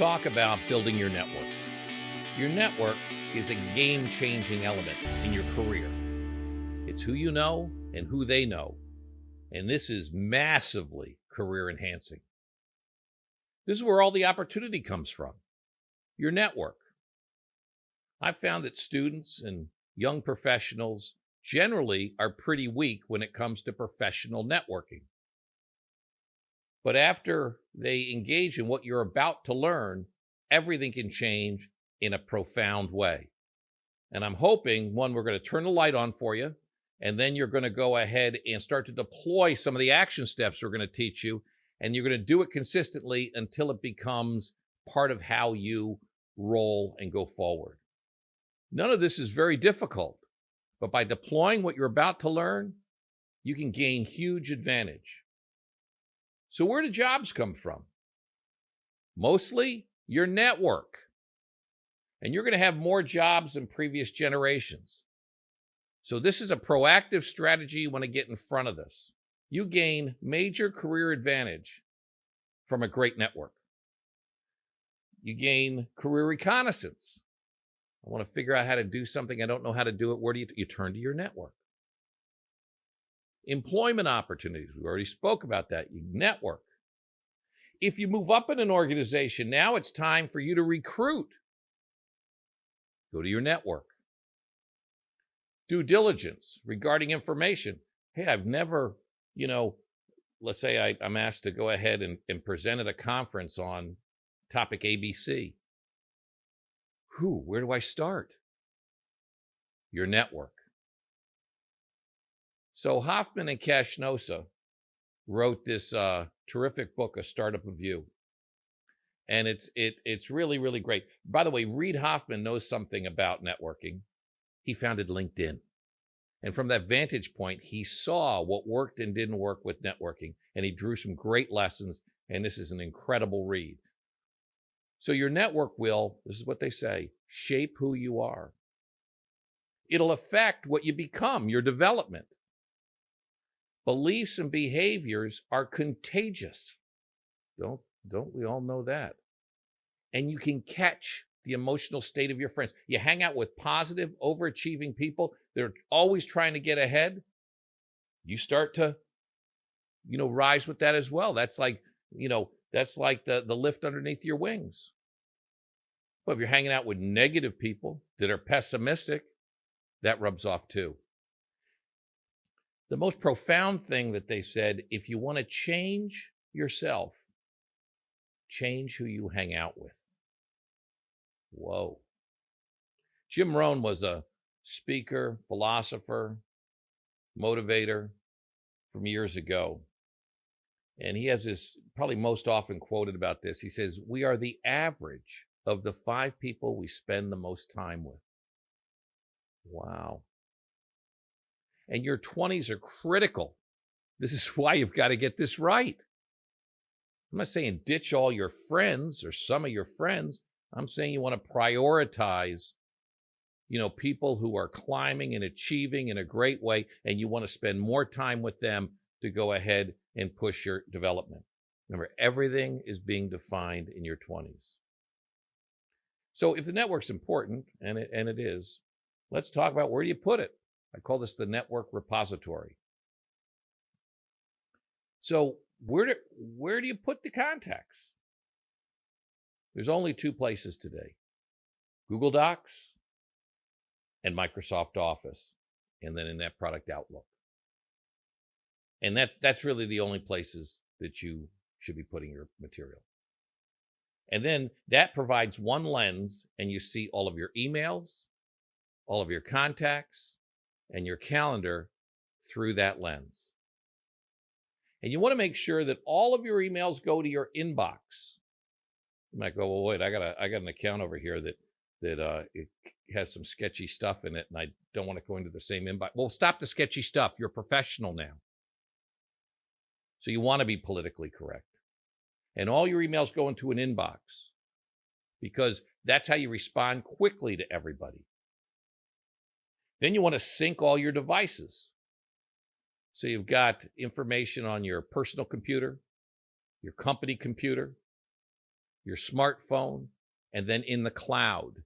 talk about building your network. Your network is a game-changing element in your career. It's who you know and who they know. And this is massively career enhancing. This is where all the opportunity comes from, your network. I've found that students and young professionals generally are pretty weak when it comes to professional networking. But after they engage in what you're about to learn, everything can change in a profound way. And I'm hoping, one, we're going to turn the light on for you, and then you're going to go ahead and start to deploy some of the action steps we're going to teach you, and you're going to do it consistently until it becomes part of how you roll and go forward. None of this is very difficult, but by deploying what you're about to learn, you can gain huge advantage. So where do jobs come from? Mostly your network. And you're going to have more jobs than previous generations. So this is a proactive strategy you want to get in front of this. You gain major career advantage from a great network. You gain career reconnaissance. I want to figure out how to do something. I don't know how to do it. Where do you turn to your network? Employment opportunities. We already spoke about that. You network. If you move up in an organization, now it's time for you to recruit. Go to your network. Due diligence regarding information. Hey, I've never, let's say I'm asked to go ahead and present at a conference on topic ABC. Where do I start? Your network. So Hoffman and Kashnosa wrote this terrific book, A Startup of You. And it's really, really great. By the way, Reid Hoffman knows something about networking. He founded LinkedIn. And from that vantage point, he saw what worked and didn't work with networking. And he drew some great lessons. And this is an incredible read. So your network will, this is what they say, shape who you are. It'll affect what you become, your development. Beliefs and behaviors are contagious. Don't we all know that? And you can catch the emotional state of your friends. You hang out with positive, overachieving people. They're always trying to get ahead. You start to, rise with that as well. That's like, the lift underneath your wings. But if you're hanging out with negative people that are pessimistic, that rubs off too. The most profound thing that they said, if you want to change yourself, change who you hang out with. Whoa. Jim Rohn was a speaker, philosopher, motivator from years ago. And he has this, probably most often quoted about this. He says, we are the average of the 5 people we spend the most time with. Wow. And your 20s are critical. This is why you've got to get this right. I'm not saying ditch all your friends or some of your friends. I'm saying you want to prioritize, people who are climbing and achieving in a great way, and you want to spend more time with them to go ahead and push your development. Remember, everything is being defined in your 20s. So if the network's important, and it is, let's talk about where do you put it. I call this the network repository. So where do you put the contacts? There's only 2 places today, Google Docs and Microsoft Office, and then in that product Outlook. And that's really the only places that you should be putting your material. And then that provides one lens, and you see all of your emails, all of your contacts, and your calendar through that lens. And you want to make sure that all of your emails go to your inbox. You might go, well, wait, I got an account over here that it has some sketchy stuff in it, and I don't want to go into the same inbox. Well, stop the sketchy stuff. You're a professional now. So you want to be politically correct. And all your emails go into an inbox because that's how you respond quickly to everybody. Then you want to sync all your devices. So you've got information on your personal computer, your company computer, your smartphone, and then in the cloud.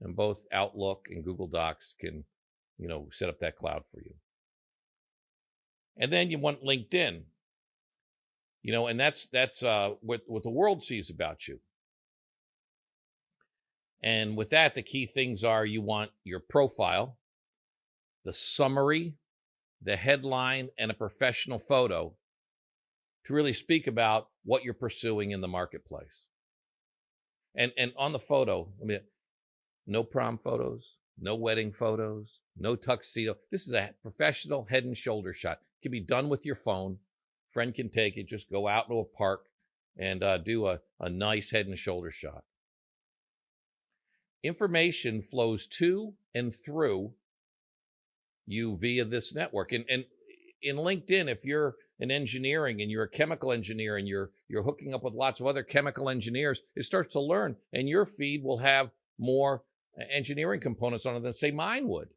And both Outlook and Google Docs can, set up that cloud for you. And then you want LinkedIn, and that's what the world sees about you. And with that, the key things are you want your profile, the summary, the headline, and a professional photo to really speak about what you're pursuing in the marketplace. And on the photo, no prom photos, no wedding photos, no tuxedo. This is a professional head and shoulder shot. It can be done with your phone. Friend can take it. Just go out to a park and do a nice head and shoulder shot. Information flows to and through you via this network. And in LinkedIn, if you're in engineering and you're a chemical engineer and you're hooking up with lots of other chemical engineers, it starts to learn, and your feed will have more engineering components on it than, say, mine would.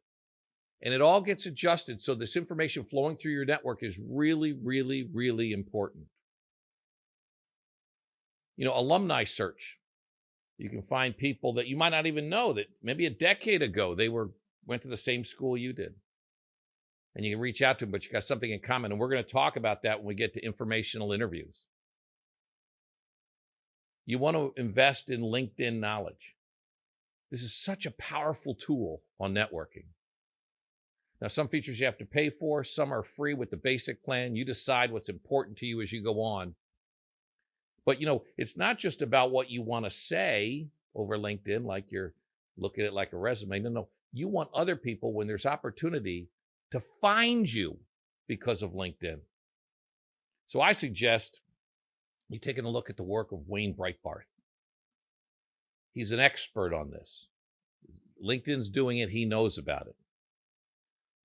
And it all gets adjusted. So this information flowing through your network is really, really, really important. Alumni search. You can find people that you might not even know that maybe a decade ago they went to the same school you did. And you can reach out to them, but you got something in common. And we're going to talk about that when we get to informational interviews. You want to invest in LinkedIn knowledge. This is such a powerful tool on networking. Now, some features you have to pay for. Some are free with the basic plan. You decide what's important to you as you go on. But, it's not just about what you want to say over LinkedIn, like you're looking at it like a resume. No. You want other people, when there's opportunity, to find you because of LinkedIn. So I suggest you taking a look at the work of Wayne Breitbarth. He's an expert on this. LinkedIn's doing it. He knows about it.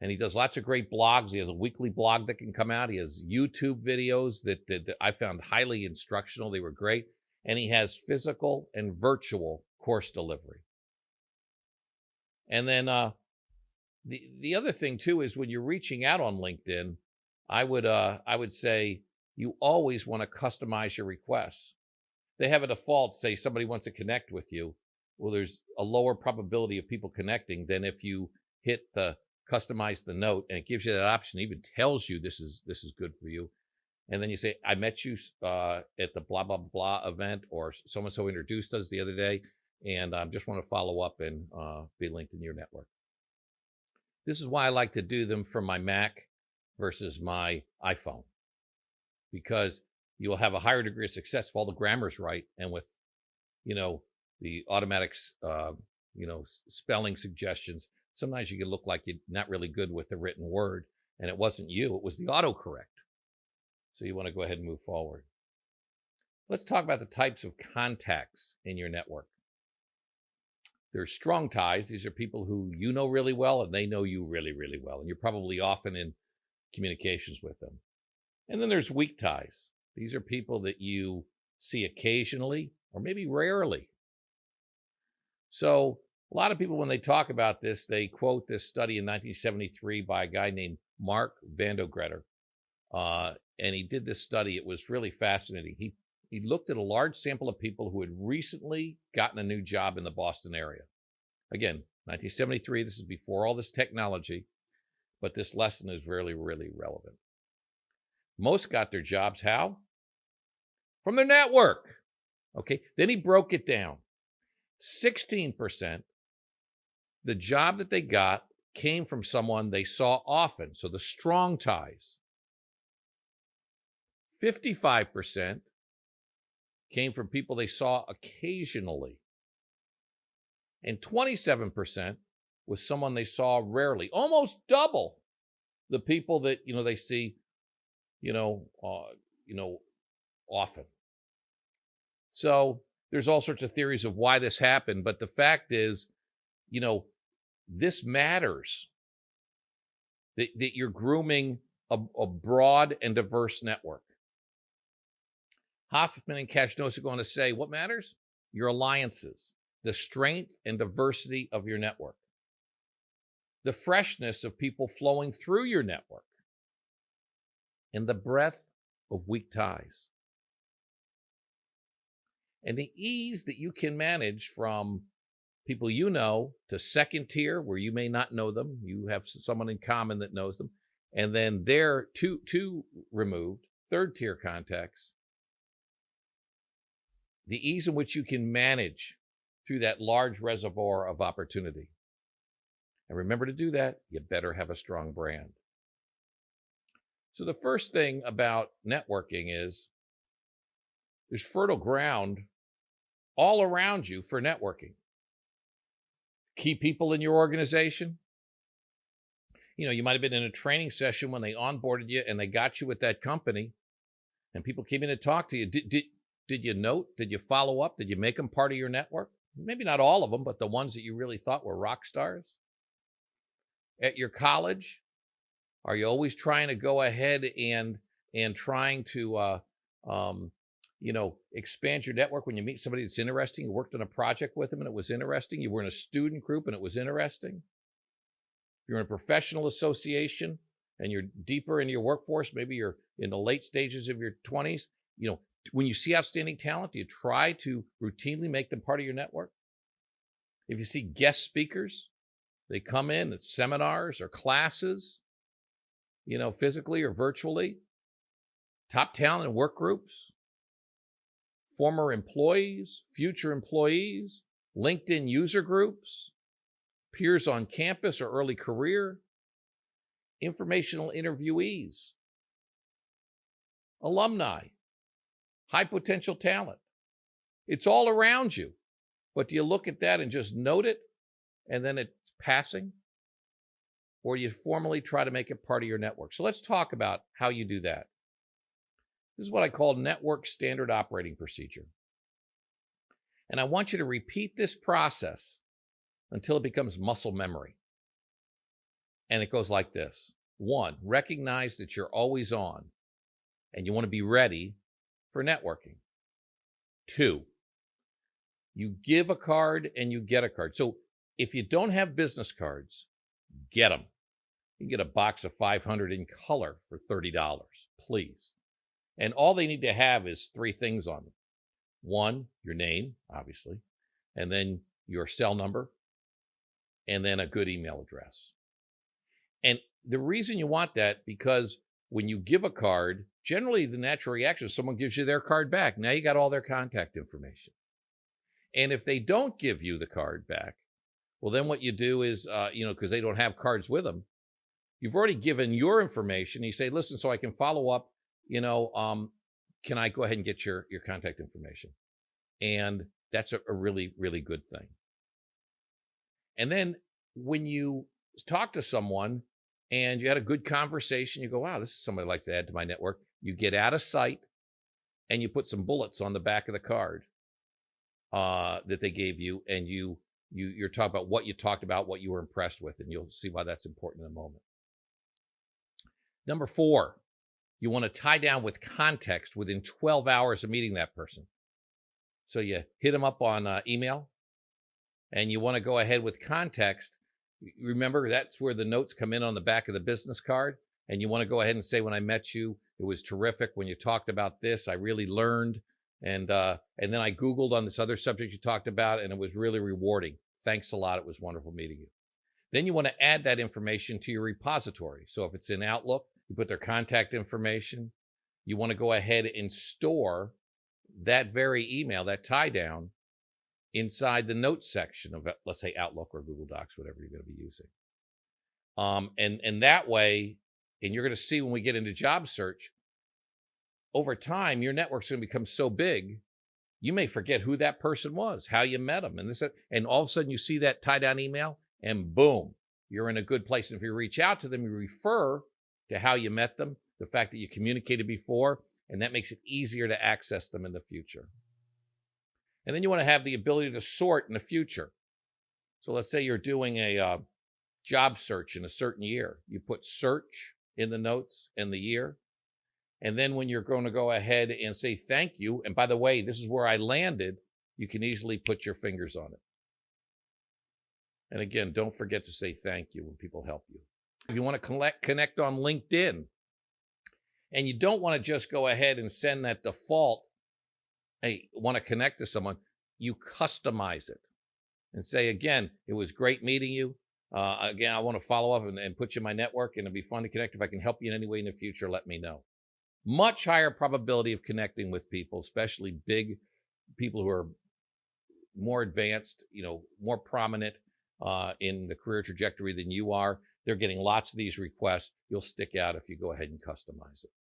And he does lots of great blogs. He has a weekly blog that can come out. He has YouTube videos that I found highly instructional. They were great. And he has physical and virtual course delivery. And then the other thing, too, is when you're reaching out on LinkedIn, I would say you always want to customize your requests. They have a default, say somebody wants to connect with you. Well, there's a lower probability of people connecting than if you hit the customize the note, and it gives you that option. It even tells you this is good for you. And then you say, I met you at the blah, blah, blah event, or so-and-so introduced us the other day, and I just want to follow up and be linked in your network. This is why I like to do them from my Mac versus my iPhone, because you'll have a higher degree of success if all the grammar's right, and with, the automatic, spelling suggestions. Sometimes you can look like you're not really good with the written word, and it wasn't you, it was the autocorrect. So you want to go ahead and move forward. Let's talk about the types of contacts in your network. There's strong ties. These are people who you know really well, and they know you really, really well, and you're probably often in communications with them. And then there's weak ties. These are people that you see occasionally or maybe rarely. So a lot of people, when they talk about this, they quote this study in 1973 by a guy named Mark Vandegretter. And he did this study. It was really fascinating. He looked at a large sample of people who had recently gotten a new job in the Boston area. Again, 1973, this is before all this technology, but this lesson is really, really relevant. Most got their jobs how? From their network. Okay, then he broke it down. 16%, the job that they got came from someone they saw often, so the strong ties. 55% came from people they saw occasionally. And 27% was someone they saw rarely, almost double the people that, they see, often. So there's all sorts of theories of why this happened, but the fact is, this matters, that you're grooming a broad and diverse network. Hoffman and Kashnos are going to say, what matters? Your alliances, the strength and diversity of your network, the freshness of people flowing through your network, and the breadth of weak ties. And the ease that you can manage from people you know to second tier, where you may not know them, you have someone in common that knows them, and then they're two removed, third tier contacts. The ease in which you can manage through that large reservoir of opportunity. And remember, to do that, you better have a strong brand. So the first thing about networking is there's fertile ground all around you for networking. Key people in your organization. You might have been in a training session when they onboarded you and they got you with that company, and people came in to talk to you. Did you note? Did you follow up? Did you make them part of your network? Maybe not all of them, but the ones that you really thought were rock stars. At your college, are you always trying to go ahead and trying to expand your network when you meet somebody that's interesting? You worked on a project with them and it was interesting. You were in a student group and it was interesting. You're in a professional association and you're deeper into your workforce. Maybe you're in the late stages of your 20s. When you see outstanding talent, do you try to routinely make them part of your network? If you see guest speakers, they come in at seminars or classes, physically or virtually. Top talent in work groups, former employees, future employees, LinkedIn user groups, peers on campus or early career, informational interviewees, alumni, high potential talent. It's all around you. But do you look at that and just note it and then it's passing? Or do you formally try to make it part of your network? So let's talk about how you do that. This is what I call network standard operating procedure. And I want you to repeat this process until it becomes muscle memory. And it goes like this. 1, recognize that you're always on and you want to be ready for networking. 2, you give a card and you get a card. So if you don't have business cards, get them. You can get a box of 500 in color for $30, please. And all they need to have is 3 things on them. 1, your name, obviously, and then your cell number, and then a good email address. And the reason you want that, because when you give a card, generally the natural reaction is someone gives you their card back. Now you got all their contact information. And if they don't give you the card back, well, then what you do is, because they don't have cards with them, you've already given your information. You say, listen, so I can follow up, can I go ahead and get your contact information? And that's a really, really good thing. And then when you talk to someone and you had a good conversation, you go, wow, this is somebody I'd like to add to my network. You get out of sight and you put some bullets on the back of the card that they gave you, and you're talking about what you talked about, what you were impressed with, and you'll see why that's important in a moment. Number 4, you want to tie down with context within 12 hours of meeting that person. So you hit them up on email, and you want to go ahead with context. Remember, that's where the notes come in on the back of the business card, and you want to go ahead and say, when I met you, it was terrific. When you talked about this, I really learned. And then I Googled on this other subject you talked about, and it was really rewarding. Thanks a lot. It was wonderful meeting you. Then you want to add that information to your repository. So if it's in Outlook, you put their contact information. You want to go ahead and store that very email, that tie down, inside the notes section of, let's say, Outlook or Google Docs, whatever you're going to be using. And that way, and you're going to see when we get into job search, over time, your network's going to become so big, you may forget who that person was, how you met them, and all of a sudden you see that tie-down email, and boom, you're in a good place. And if you reach out to them, you refer to how you met them, the fact that you communicated before, and that makes it easier to access them in the future. And then you want to have the ability to sort in the future. So let's say you're doing a job search in a certain year. You put search in the notes and the year. And then when you're going to go ahead and say thank you, and by the way, this is where I landed, you can easily put your fingers on it. And again, don't forget to say thank you when people help you. If you want to connect on LinkedIn, and you don't want to just go ahead and send that default want to connect to someone, you customize it and say, again, it was great meeting you. Again, I want to follow up and put you in my network, and it'd be fun to connect. If I can help you in any way in the future, let me know. Much higher probability of connecting with people, especially big people who are more advanced, more prominent in the career trajectory than you are. They're getting lots of these requests. You'll stick out if you go ahead and customize it.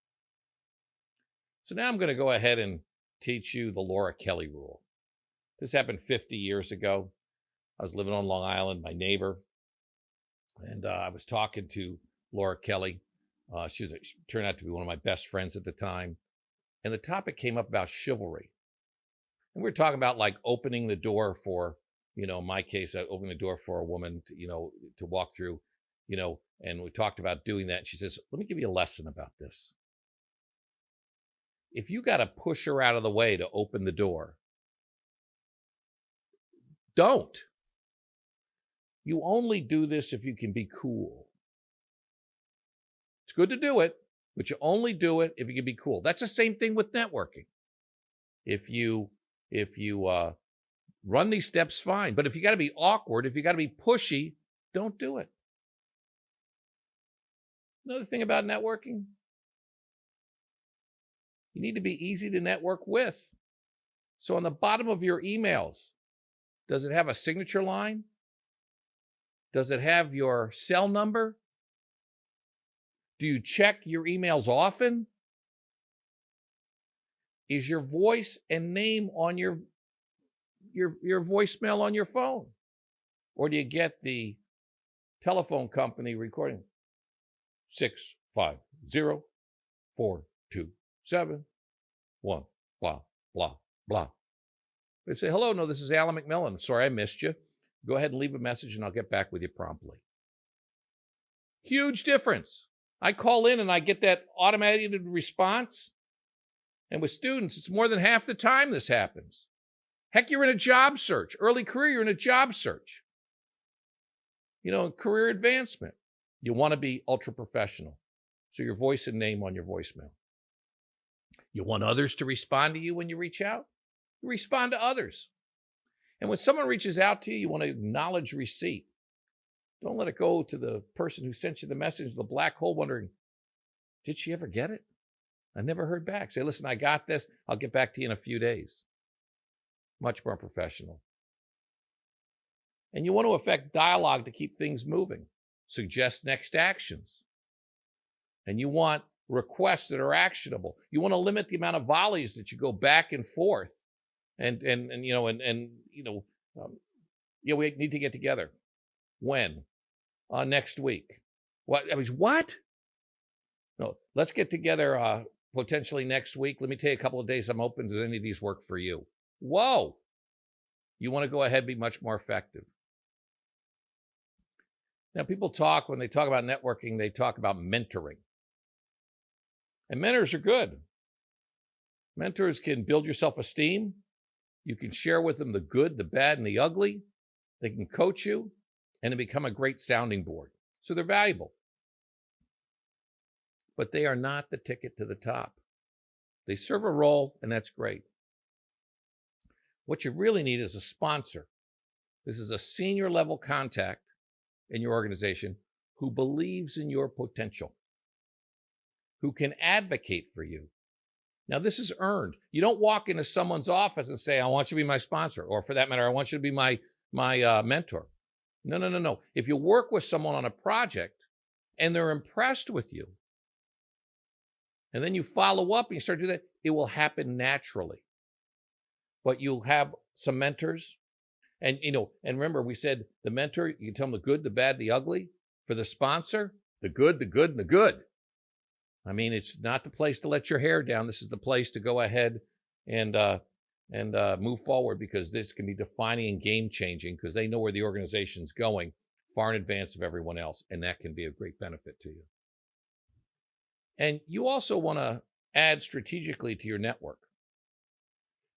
So now I'm going to go ahead and teach you the Laura Kelly rule. This happened 50 years ago. I was living on Long Island, my neighbor, and I was talking to Laura Kelly. She turned out to be one of my best friends at the time. And the topic came up about chivalry. And we were talking about like opening the door for, in my case, opening the door for a woman to walk through, and we talked about doing that. And she says, let me give you a lesson about this. If you got to push her out of the way to open the door, don't. You only do this if you can be cool. It's good to do it, but you only do it if you can be cool. That's the same thing with networking. If you run these steps, fine. But if you got to be awkward, if you got to be pushy, don't do it. Another thing about networking, you need to be easy to network with. So on the bottom of your emails, does it have a signature line? Does it have your cell number? Do you check your emails often? Is your voice and name on your voicemail on your phone? Or do you get the telephone company recording? 650-427-1, blah, blah, blah. They say, hello, no, this is Alan McMillan. Sorry, I missed you. Go ahead and leave a message and I'll get back with you promptly. Huge difference. I call in and I get that automated response. And with students, it's more than half the time this happens. Heck, you're in a job search. Early career, you're in a job search. Career advancement. You want to be ultra professional. So your voice and name on your voicemail. You want others to respond to you when you reach out? You respond to others. And when someone reaches out to you, you want to acknowledge receipt. Don't let it go to the person who sent you the message, the black hole, wondering, did she ever get it? I never heard back. Say, listen, I got this. I'll get back to you in a few days. Much more professional. And you want to affect dialogue to keep things moving. Suggest next actions. And you want requests that are actionable. You want to limit the amount of volleys that you go back and forth. We need to get together. When? Next week. What? What? No, let's get together potentially next week. Let me tell you a couple of days I'm open. Does any of these work for you? Whoa. You want to go ahead and be much more effective. Now, people talk, when they talk about networking, they talk about mentoring. And mentors are good. Mentors can build your self-esteem. You can share with them the good, the bad, and the ugly. They can coach you and become a great sounding board. So they're valuable. But they are not the ticket to the top. They serve a role, and that's great. What you really need is a sponsor. This is a senior level contact in your organization who believes in your potential, who can advocate for you. Now, this is earned. You don't walk into someone's office and say, I want you to be my sponsor, or for that matter, I want you to be my mentor. No. If you work with someone on a project and they're impressed with you, and then you follow up and you start doing that, it will happen naturally. But you'll have some mentors. And remember, we said the mentor, you can tell them the good, the bad, the ugly. For the sponsor, the good, and the good. I mean, it's not the place to let your hair down. This is the place to go ahead and move forward, because this can be defining and game-changing, because they know where the organization's going far in advance of everyone else, and that can be a great benefit to you. And you also want to add strategically to your network.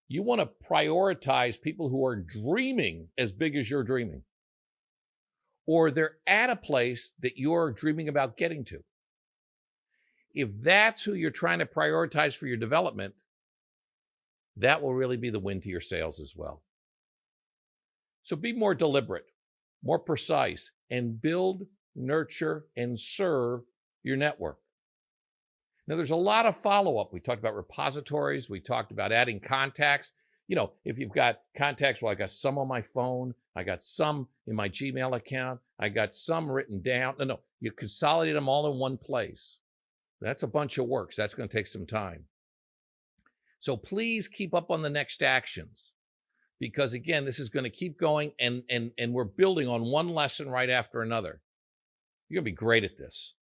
You want to prioritize people who are dreaming as big as you're dreaming, or they're at a place that you're dreaming about getting to. If that's who you're trying to prioritize for your development, that will really be the win to your sales as well. So be more deliberate, more precise, and build, nurture, and serve your network. Now, there's a lot of follow-up. We talked about repositories. We talked about adding contacts. You know, if you've got contacts, well, I got some on my phone. I got some in my Gmail account. I got some written down. No, you consolidate them all in one place. That's a bunch of work. So that's going to take some time. So please keep up on the next actions, because again, this is going to keep going, and we're building on one lesson right after another. You're going to be great at this.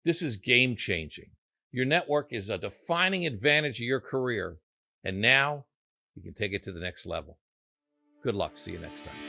This is game changing. Your network is a defining advantage of your career, and now you can take it to the next level. Good luck. See you next time.